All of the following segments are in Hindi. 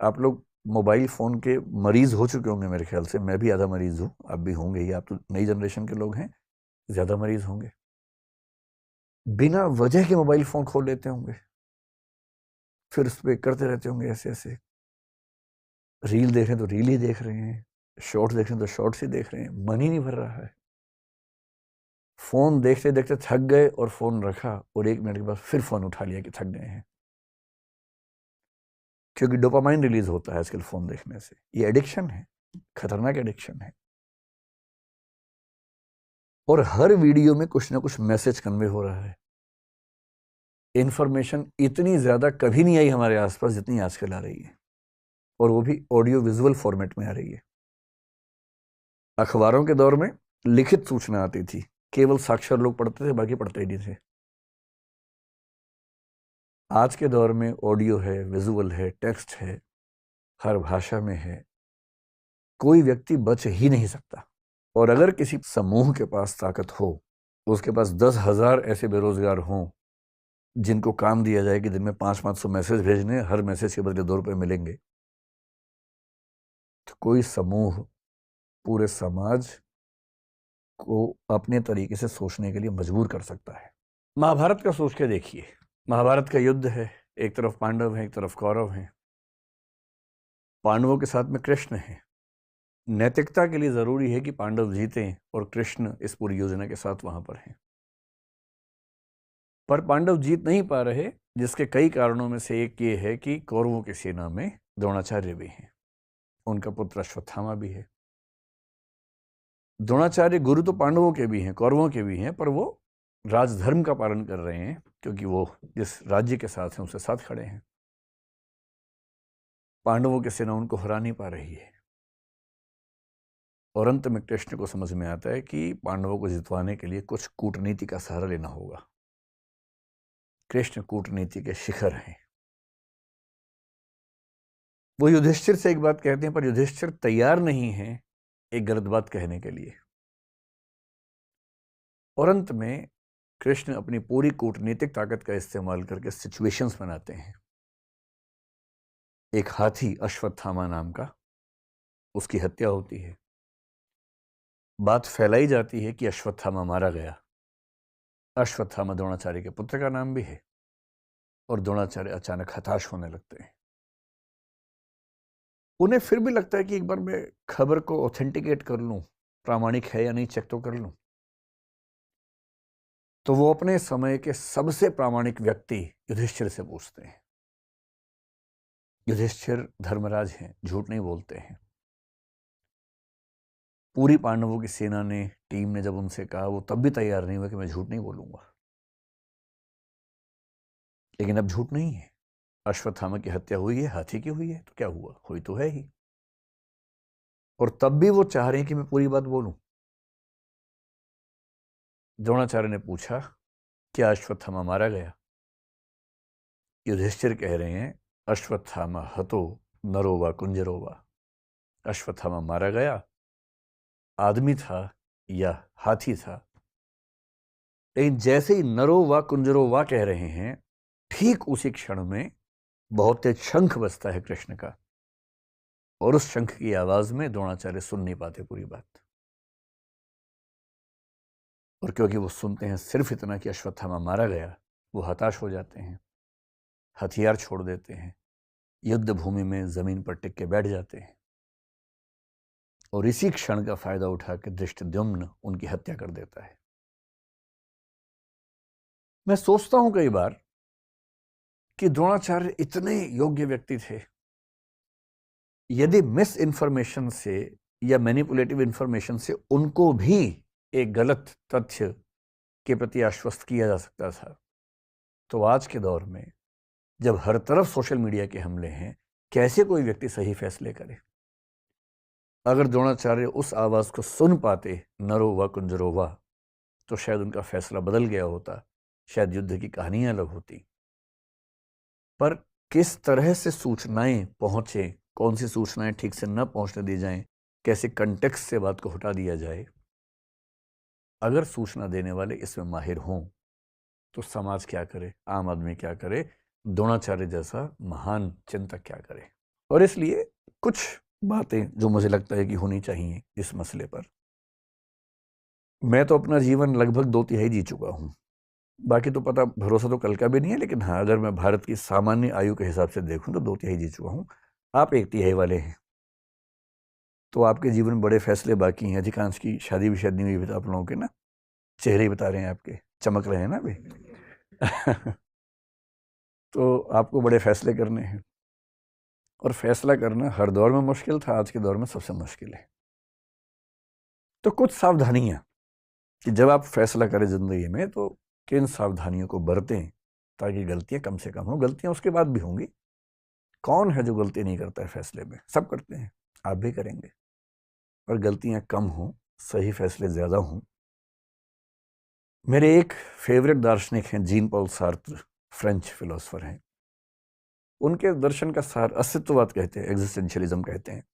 आप लोग मोबाइल फ़ोन के मरीज़ हो चुके होंगे मेरे ख्याल से। मैं भी आधा मरीज़ हूँ, आप भी होंगे ही। आप तो नई जनरेशन के लोग हैं, ज़्यादा मरीज़ होंगे। बिना वजह के मोबाइल फ़ोन खोल लेते होंगे, फिर उस पे करते रहते होंगे ऐसे-ऐसे। रील देख रहे हैं तो रील ही देख रहे हैं, शॉर्ट्स देख रहे हैं तो शॉर्ट्स ही देख रहे हैं, मन ही नहीं भर रहा है। फ़ोन देखते-देखते थक गए और फ़ोन रखा और 1 मिनट के बाद फिर फ़ोन उठा लिया कि थक गए हैं। क्योंकि डोपामाइन रिलीज़ होता है आजकल फ़ोन देखने से। ये एडिक्शन है, खतरनाक एडिक्शन है। और हर वीडियो में कुछ ना कुछ मैसेज कन्वे हो रहा है। इन्फॉर्मेशन इतनी ज़्यादा कभी नहीं आई हमारे आसपास जितनी आजकल आ रही है, और वो भी ऑडियो विजुअल फॉर्मेट में आ रही है। अखबारों के दौर में लिखित सूचना आती थी, केवल साक्षर लोग पढ़ते थे, बाकी पढ़ते ही नहीं थे। आज के दौर में ऑडियो है, विजुअल है, टेक्स्ट है, हर भाषा में है। कोई व्यक्ति बच ही नहीं सकता। और अगर किसी समूह के पास ताकत हो, उसके पास 10,000 ऐसे बेरोजगार हों जिनको काम दिया जाए कि दिन में 500-500 मैसेज भेजने, हर मैसेज के बदले 2 रुपए मिलेंगे, तो कोई समूह पूरे समाज को अपने तरीके से सोचने के लिए मजबूर कर सकता है। महाभारत का सोच के देखिए। महाभारत का युद्ध है, एक तरफ पांडव हैं, एक तरफ कौरव हैं। पांडवों के साथ में कृष्ण हैं। नैतिकता के लिए जरूरी है कि पांडव जीतें और कृष्ण इस पूरी योजना के साथ वहां पर हैं। पर पांडव जीत नहीं पा रहे, जिसके कई कारणों में से एक ये है कि कौरवों की सेना में द्रोणाचार्य भी हैं, उनका पुत्र अश्वत्थामा भी है। द्रोणाचार्य गुरु तो पांडवों के भी हैं, कौरवों के भी हैं, पर वो राजधर्म का पालन कर रहे हैं, क्योंकि वो जिस राज्य के साथ हैं उसके साथ खड़े हैं। पांडवों की सेना उनको हरा नहीं पा रही है, और अंत में कृष्ण को समझ में आता है कि पांडवों को जितवाने के लिए कुछ कूटनीति का सहारा लेना होगा। कृष्ण कूटनीति के शिखर हैं। वो युधिष्ठिर से एक बात कहते हैं, पर युधिष्ठिर तैयार नहीं है एक गलत बात कहने के लिए। और अंत में कृष्ण अपनी पूरी कूटनीतिक ताकत का इस्तेमाल करके सिचुएशंस बनाते हैं। एक हाथी अश्वत्थामा नाम का, उसकी हत्या होती है। बात फैलाई जाती है कि अश्वत्थामा मारा गया। अश्वत्थामा द्रोणाचार्य के पुत्र का नाम भी है, और द्रोणाचार्य अचानक हताश होने लगते हैं। उन्हें फिर भी लगता है कि एक बार मैं खबर को ऑथेंटिकेट कर लूं, प्रामाणिक है या नहीं चेक तो कर लूं। तो वो अपने समय के सबसे प्रामाणिक व्यक्ति युधिष्ठिर से पूछते हैं। युधिष्ठिर धर्मराज हैं, झूठ नहीं बोलते हैं। पूरी पांडवों की सेना ने, टीम ने जब उनसे कहा, वो तब भी तैयार नहीं हुआ कि मैं झूठ नहीं बोलूंगा। लेकिन अब झूठ नहीं है। अश्वत्थामा की हत्या हुई है, हाथी की हुई है, तो क्या हुआ, हुई तो है ही। और तब भी वो चाह रहे हैं कि मैं पूरी बात बोलूं। द्रोणाचार्य ने पूछा, क्या अश्वत्थामा मारा गया? युधिष्ठिर कह रहे हैं, अश्वत्थामा हतो नरो वा कुंजरो वा। अश्वत्थामा मारा गया, आदमी था या हाथी था। लेकिन जैसे ही नरो वा कुंजरो वा कह रहे हैं, ठीक उसी क्षण में बहुत तेज शंख बजता है कृष्ण का, और उस शंख की आवाज में द्रोणाचार्य सुन नहीं पाते पूरी बात। और क्योंकि वो सुनते हैं सिर्फ इतना कि अश्वत्थामा मारा गया, वो हताश हो जाते हैं, हथियार छोड़ देते हैं, युद्ध भूमि में जमीन पर टिक के बैठ जाते हैं। और इसी क्षण का फायदा उठाकर धृष्टद्युम्न उनकी हत्या कर देता है। मैं सोचता हूं कई बार कि द्रोणाचार्य इतने योग्य व्यक्ति थे, यदि मिस इंफॉर्मेशन से या मैनिपुलेटिव इंफॉर्मेशन से उनको भी एक गलत तथ्य के प्रति आश्वस्त किया जा सकता था, तो आज के दौर में जब हर तरफ सोशल मीडिया के हमले हैं, कैसे कोई व्यक्ति सही फैसले करे? अगर द्रोणाचार्य उस आवाज को सुन पाते, नरो वा कुंजरो वा, तो शायद उनका फैसला बदल गया होता, शायद युद्ध की कहानियां अलग होती। पर किस तरह से सूचनाएं पहुंचे, कौन सी सूचनाएं ठीक से न पहुंचने दी जाएं, कैसे कंटेक्स्ट से बात को हटा दिया जाए, अगर सूचना देने वाले इसमें माहिर हों, तो समाज क्या करे, आम आदमी क्या करे, द्रोणाचार्य जैसा महान चिंतक क्या करे। और इसलिए कुछ बातें जो मुझे लगता है कि होनी चाहिए इस मसले पर, मैं तो अपना जीवन लगभग 2/3 जी चुका हूं, बाकी तो पता, भरोसा तो कल का भी नहीं है, लेकिन हाँ, अगर मैं भारत की सामान्य आयु के हिसाब से देखूं तो 2/3 जी चुका हूं। आप 1/3 वाले हैं, तो आपके जीवन में बड़े फैसले बाकी हैं। अधिकांश की शादी भी शादी नहीं हुई, आप लोगों के ना चेहरे ही बता रहे हैं, आपके चमक रहे हैं ना अभी। तो आपको बड़े फैसले करने हैं, और फैसला करना हर दौर में मुश्किल था, आज के दौर में सबसे मुश्किल है। तो कुछ सावधानियां कि जब आप फैसला करें जिंदगी में तो किन सावधानियों को बरतें ताकि गलतियां कम से कम हो। गलतियां उसके बाद भी होंगी, कौन है जो गलती नहीं करता है फैसले में? सब करते हैं, आप भी करेंगे, और गलतियां कम हो, सही फैसले ज्यादा हों। मेरे एक फेवरेट दार्शनिक हैं Jean Paul Sartre, French philosopher हैं। उनके दर्शन का सार अस्तित्ववाद कहते हैं, एग्जिस्टेंशियलिज्म कहते हैं।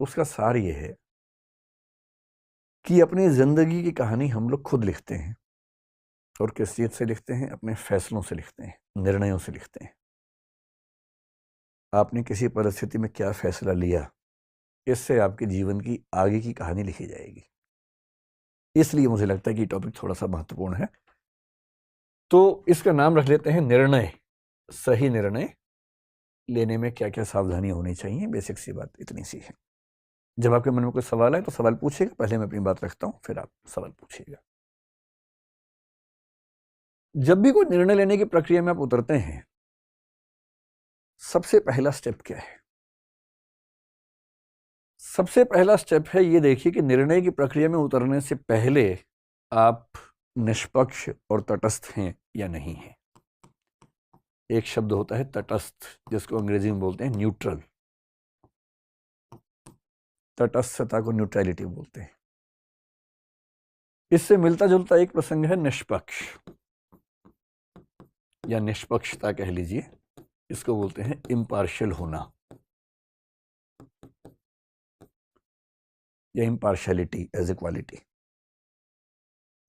उसका सार ये है कि अपनी जिंदगी की कहानी हम लोग खुद लिखते हैं, और किस चीज से लिखते हैं? अपने फैसलों से लिखते हैं, निर्णयों से लिखते हैं। आपने किसी परिस्थिति में क्या फैसला लिया, इससे आपके जीवन की आगे की कहानी लिखी जाएगी। इसलिए मुझे लगता है कि टॉपिक थोड़ा सा महत्वपूर्ण है, तो इसका नाम रख लेते हैं निर्णय। सही निर्णय लेने में क्या क्या सावधानियां होनी चाहिए, बेसिक सी बात इतनी सी है। जब आपके मन में कोई सवाल है तो सवाल पूछिएगा, पहले मैं अपनी बात रखता हूं, फिर आप सवाल पूछिएगा। जब भी कोई निर्णय लेने की प्रक्रिया में आप उतरते हैं, सबसे पहला स्टेप क्या है? सबसे पहला स्टेप है, ये देखिए कि निर्णय की प्रक्रिया में उतरने से पहले आप निष्पक्ष और तटस्थ हैं या नहीं हैं। एक शब्द होता है तटस्थ, जिसको अंग्रेजी में बोलते हैं न्यूट्रल। तटस्थता को न्यूट्रलिटी बोलते हैं। इससे मिलता जुलता एक प्रसंग है निष्पक्ष, या निष्पक्षता कह लीजिए। इसको बोलते हैं इम्पार्शियल होना, या इम्पार्शियलिटी एज ए क्वालिटी।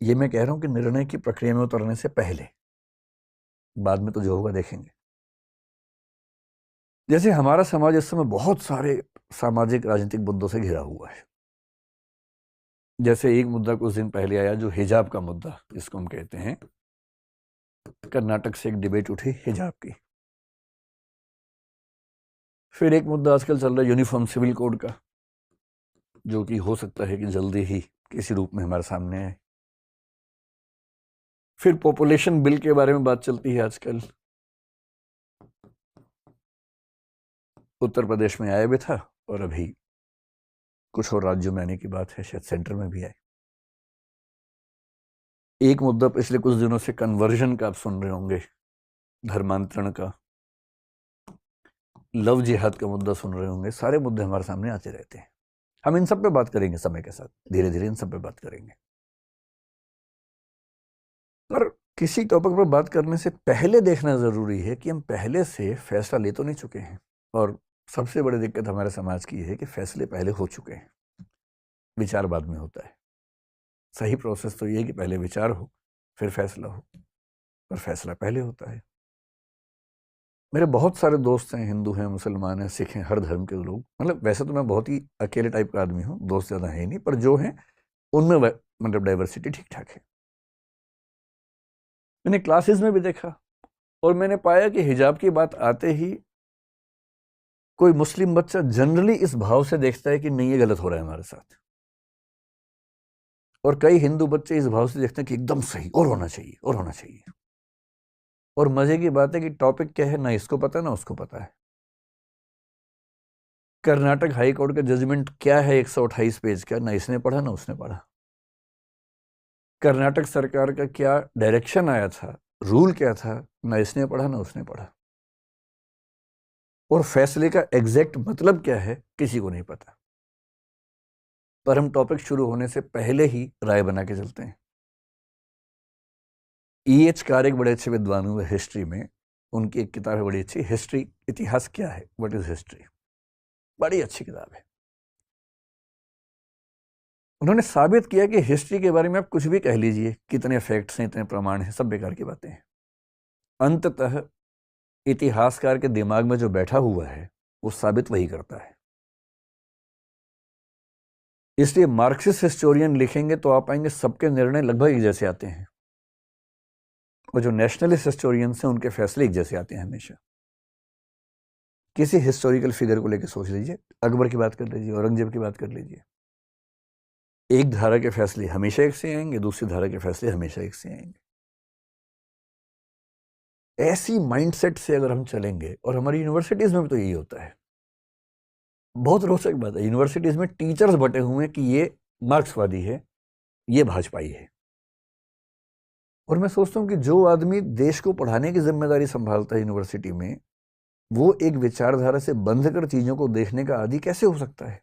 ये मैं कह रहा हूं कि निर्णय की प्रक्रिया में उतरने से पहले, बाद में तो जो होगा देखेंगे। जैसे हमारा समाज इस समय बहुत सारे सामाजिक राजनीतिक मुद्दों से घिरा हुआ है। जैसे एक मुद्दा कुछ दिन पहले आया, जो हिजाब का मुद्दा जिसको हम कहते हैं। कर्नाटक से एक डिबेट उठी हिजाब की। फिर एक मुद्दा आजकल चल रहा है यूनिफॉर्म सिविल कोड का, जो कि हो सकता है कि जल्दी ही किसी रूप में हमारे सामने आए। फिर पॉपुलेशन बिल के बारे में बात चलती है आजकल। उत्तर प्रदेश में आया भी था, और अभी कुछ और राज्यों में आने की बात है, शायद सेंटर में भी आए। एक मुद्दा पिछले कुछ दिनों से कन्वर्जन का आप सुन रहे होंगे, धर्मांतरण का। लव जिहाद का मुद्दा सुन रहे होंगे। सारे मुद्दे हमारे सामने आते रहते हैं। हम इन सब पे बात करेंगे समय के साथ, धीरे धीरे इन सब पे बात करेंगे। पर किसी टॉपिक पर बात करने से पहले देखना जरूरी है कि हम पहले से फैसला ले तो नहीं चुके हैं। और सबसे बड़ी दिक्कत हमारे समाज की है कि फैसले पहले हो चुके हैं, विचार बाद में होता है। सही प्रोसेस तो ये है कि पहले विचार हो, फिर फैसला हो, पर फैसला पहले होता है। मेरे बहुत सारे दोस्त हैं, हिंदू हैं, मुसलमान हैं, सिख हैं, हर धर्म के लोग। मतलब वैसे तो मैं बहुत ही अकेले टाइप का आदमी हूँ, दोस्त ज़्यादा है ही नहीं, पर जो हैं उनमें मतलब डाइवर्सिटी ठीक ठाक है। मैंने क्लासेस में भी देखा, और मैंने पाया कि हिजाब की बात आते ही कोई मुस्लिम बच्चा जनरली इस भाव से देखता है कि नहीं, ये गलत हो रहा है हमारे साथ, और कई हिंदू बच्चे इस भाव से देखते हैं कि एकदम सही, और होना चाहिए, और होना चाहिए। और मजे की बात है कि टॉपिक क्या है ना इसको पता ना उसको पता है। कर्नाटक हाई कोर्ट का जजमेंट क्या है 128 पेज का, ना इसने पढ़ा ना उसने पढ़ा। कर्नाटक सरकार का क्या डायरेक्शन आया था, रूल क्या था, ना इसने पढ़ा ना उसने पढ़ा। और फैसले का एग्जैक्ट मतलब क्या है किसी को नहीं पता। पर हम टॉपिक शुरू होने से पहले ही राय बना के चलते हैं। E.H. कारक बड़े अच्छे विद्वान हुए हिस्ट्री में। उनकी एक किताब है बड़ी अच्छी, हिस्ट्री, इतिहास क्या है, व्हाट इज हिस्ट्री। बड़ी अच्छी किताब है। उन्होंने साबित किया कि हिस्ट्री के बारे में आप कुछ भी कह लीजिए, कितने फैक्ट्स हैं, इतने प्रमाण हैं, सब बेकार की बातें हैं। अंततः इतिहासकार के दिमाग में जो बैठा हुआ है वो साबित वही करता है। इसलिए मार्क्सिस्ट हिस्टोरियन लिखेंगे तो आप पाएंगे सबके निर्णय लगभग एक जैसे आते हैं, और जो नेशनलिस्ट हिस्टोरियंस हैं उनके फैसले एक जैसे आते हैं हमेशा। किसी हिस्टोरिकल फिगर को लेकर सोच लीजिए, अकबर की बात कर लीजिए, औरंगजेब की बात कर लीजिए, एक धारा के फैसले हमेशा एक से आएंगे, दूसरी धारा के फैसले हमेशा एक से आएंगे। ऐसी माइंडसेट से अगर हम चलेंगे, और हमारी यूनिवर्सिटीज में भी तो यही होता है। बहुत रोचक बात है, यूनिवर्सिटीज में टीचर्स बटे हुए हैं कि ये मार्क्सवादी है, ये भाजपाई है। और मैं सोचता हूं कि जो आदमी देश को पढ़ाने की जिम्मेदारी संभालता है यूनिवर्सिटी में, वो एक विचारधारा से बंध कर चीजों को देखने का आदी कैसे हो सकता है?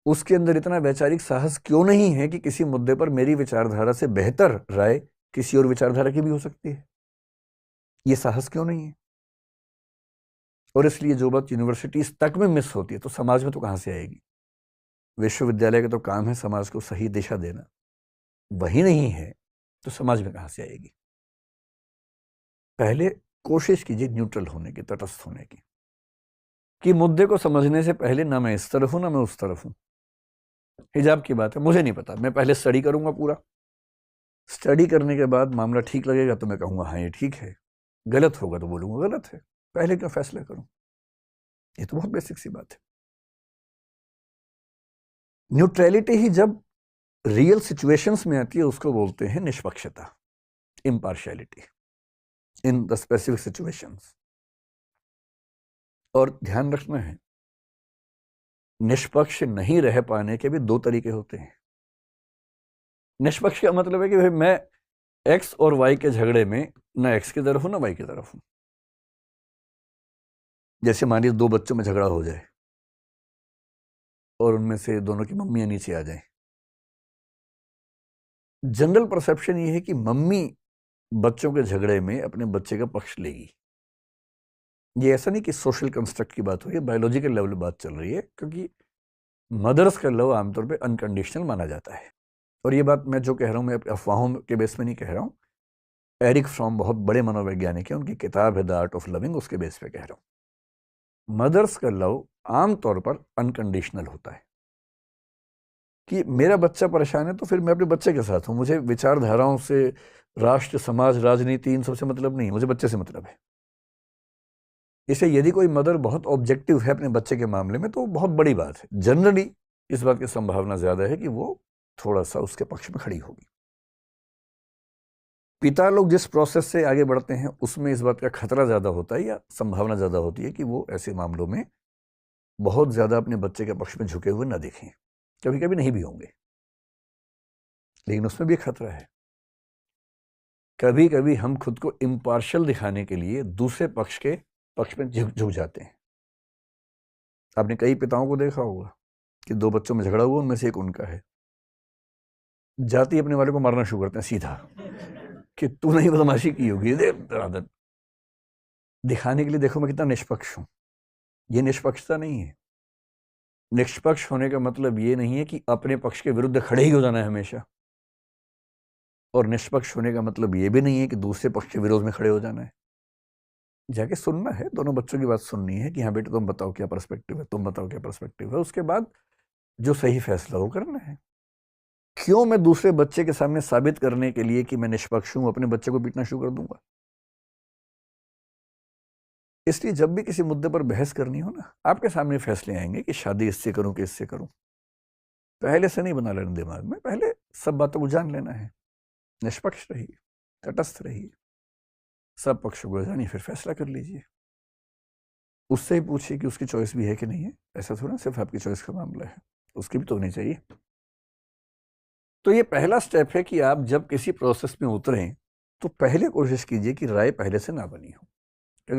उसके अंदर इतना वैचारिक साहस क्यों नहीं है कि किसी मुद्दे पर मेरी विचारधारा से बेहतर राय किसी और विचारधारा की भी हो सकती है? ये साहस क्यों नहीं है? और इसलिए जो बात यूनिवर्सिटीज तक में मिस होती है तो समाज में तो कहां से आएगी? विश्वविद्यालय का तो काम है समाज को सही दिशा देना, वही नहीं है तो समाज में कहां से आएगी? पहले कोशिश कीजिए न्यूट्रल होने की, तटस्थ होने की, कि मुद्दे को समझने से पहले ना मैं इस तरफ हूं ना मैं उस तरफ हूं। हिजाब की बात है, मुझे नहीं पता, मैं पहले स्टडी करूंगा पूरा, स्टडी करने के बाद मामला ठीक लगेगा तो मैं कहूंगा हाँ ये ठीक है, गलत होगा तो बोलूंगा गलत है। पहले क्यों फैसला करूं? ये तो बहुत बेसिक सी बात है। न्यूट्रलिटी ही जब रियल सिचुएशंस में आती है उसको बोलते हैं निष्पक्षता, impartiality in the specific situations. और ध्यान रखना है, निष्पक्ष नहीं रह पाने के भी दो तरीके होते हैं। निष्पक्ष का मतलब है कि भाई मैं एक्स और वाई के झगड़े में ना एक्स की तरफ हूं ना वाई की तरफ हूं। जैसे मान लीजिए दो बच्चों में झगड़ा हो जाए और उनमें से दोनों की मम्मियां नीचे आ जाएं। जनरल परसेप्शन ये है कि मम्मी बच्चों के झगड़े में अपने बच्चे का पक्ष लेगी। ये ऐसा नहीं कि सोशल कंस्ट्रक्ट की बात हो रही है, बायोलॉजिकल लेवल पे बात चल रही है, क्योंकि मदर्स का लव आमतौर पे अनकंडीशनल माना जाता है। और ये बात मैं जो कह रहा हूं मैं अफवाहों के बेस में नहीं कह रहा हूं, एरिक फ्रॉम बहुत बड़े मनोवैज्ञानिक हैं, उनकी किताब है द आर्ट ऑफ लविंग, उसके बेस पे कह रहा हूं। मदर्स का लव आमतौर पर अनकंडीशनल होता है कि मेरा बच्चा परेशान है तो फिर मैं अपने बच्चे के साथ हूं, मुझे विचारधाराओं से, राष्ट्र, समाज, राजनीति, इन सबसे मतलब नहीं, मुझे बच्चे से मतलब है। इसे यदि कोई मदर बहुत ऑब्जेक्टिव है अपने बच्चे के मामले में तो बहुत बड़ी बात है। जनरली इस बात की संभावना ज्यादा है कि वो थोड़ा सा उसके पक्ष में खड़ी होगी। पिता लोग जिस प्रोसेस से आगे बढ़ते हैं उसमें इस बात का खतरा ज्यादा होता है या संभावना ज्यादा होती है कि वो ऐसे मामलों में बहुत ज्यादा अपने बच्चे के पक्ष में झुके हुए ना दिखें। कभी कभी नहीं भी होंगे, लेकिन उसमें भी खतरा है। कभी कभी हम खुद को इम्पार्शियल दिखाने के लिए दूसरे पक्ष के पक्ष में झुक जाते हैं। आपने कई पिताओं को देखा होगा कि दो बच्चों में झगड़ा हुआ, उनमें से एक उनका है, जाति अपने वाले को मारना शुरू करते हैं सीधा कि तू नहीं बदमाशी की होगी, आदत दिखाने के लिए देखो मैं कितना निष्पक्ष हूं। ये निष्पक्षता नहीं है। निष्पक्ष होने का मतलब ये नहीं है कि अपने पक्ष के विरुद्ध खड़े ही हो जाना है हमेशा, और निष्पक्ष होने का मतलब ये भी नहीं है कि दूसरे पक्ष के विरोध में खड़े हो जाना है। जाके सुनना है, दोनों बच्चों की बात सुननी है कि हाँ बेटे तुम बताओ क्या पर्सपेक्टिव है, तुम बताओ क्या पर्सपेक्टिव है, उसके बाद जो सही फैसला वो करना है। क्यों मैं दूसरे बच्चे के सामने साबित करने के लिए कि मैं निष्पक्ष हूं अपने बच्चे को पीटना शुरू कर दूंगा? इसलिए जब भी किसी मुद्दे पर बहस करनी हो ना, आपके सामने फैसले आएंगे कि शादी इससे करूं कि इससे करूं। पहले से नहीं बना लेना दिमाग में, पहले सब बातों को जान लेना है। निष्पक्ष रहिए, तटस्थ रहिए, सब पक्षों को जानिए, फिर फैसला कर लीजिए। उससे ही पूछिए कि उसकी चॉइस भी है कि नहीं है। ऐसा थोड़ा सिर्फ आपकी चॉइस का मामला है, उसकी भी तो होनी चाहिए। तो ये पहला स्टेप है कि आप जब किसी प्रोसेस में उतरें तो पहले कोशिश कीजिए कि राय पहले से ना बनी हो।